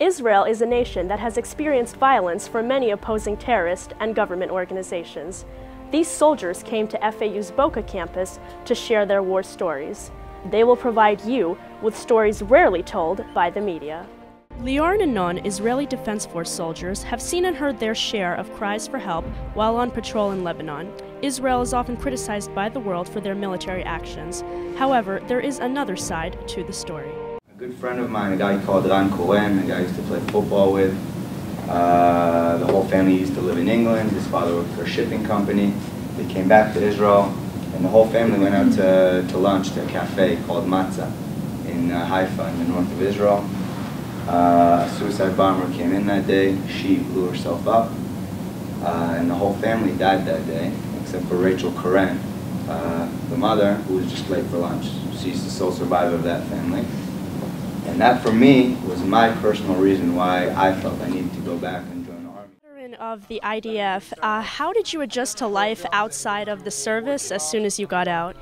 Israel is a nation that has experienced violence from many opposing terrorist and government organizations. These soldiers came to FAU's Boca campus to share their war stories. They will provide you with stories rarely told by the media. Lior and Inon, Israeli Defense Force soldiers, have seen and heard their share of cries for help while on patrol in Lebanon. Israel is often criticized by the world for their military actions. However, there is another side to the story. A good friend of mine, a guy called a guy I used to play football with. The whole family used to live in England. His father worked for a shipping company. They came back to Israel, and the whole family went out to lunch to a cafe called Matzah in Haifa in the north of Israel. A suicide bomber came in that day. She blew herself up, and the whole family died that day, except for Rachel Koren, the mother, who was just late for lunch. She's the sole survivor of that family. And that, for me, was my personal reason why I felt I needed to go back and join the army. Veteran of the IDF, how did you adjust to life outside of the service as soon as you got out?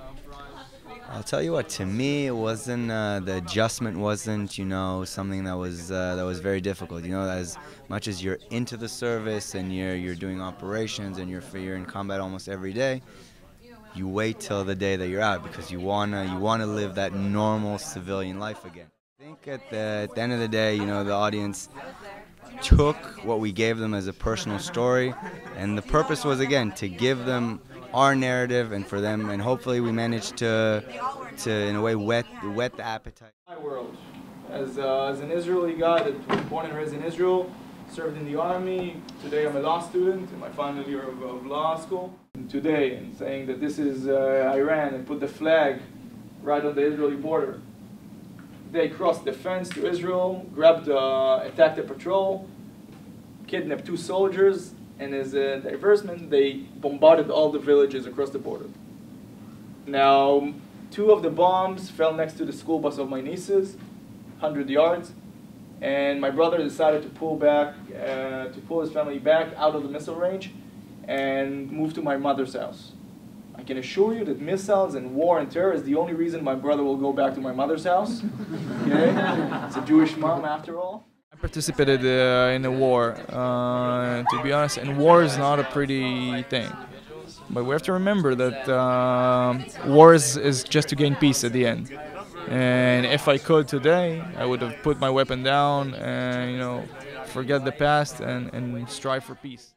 I'll tell you what, to me it wasn't, the adjustment wasn't, something that was very difficult. As much as you're into the service and you're doing operations and you're in combat almost every day, you wait till the day that you're out because you wanna live that normal civilian life again. I think at the end of the day, the audience took what we gave them as a personal story, and the purpose was, again, to give them our narrative and for them, and hopefully we managed to in a way whet the appetite. My world, as an Israeli guy that was born and raised in Israel, served in the army. Today I'm a law student in my final year of law school. And today, and saying that this is Iran and put the flag right on the Israeli border. They crossed the fence to Israel, attacked a patrol, kidnapped 2 soldiers, and as a diversement, they bombarded all the villages across the border. Now, 2 of the bombs fell next to the school bus of my nieces, 100 yards, and my brother decided to pull his family back out of the missile range and move to my mother's house. I can assure you that missiles and war and terror is the only reason my brother will go back to my mother's house. Okay? It's a Jewish mom after all. I participated in a war, to be honest, and war is not a pretty thing. But we have to remember that war is just to gain peace at the end. And if I could today, I would have put my weapon down and, forget the past and strive for peace.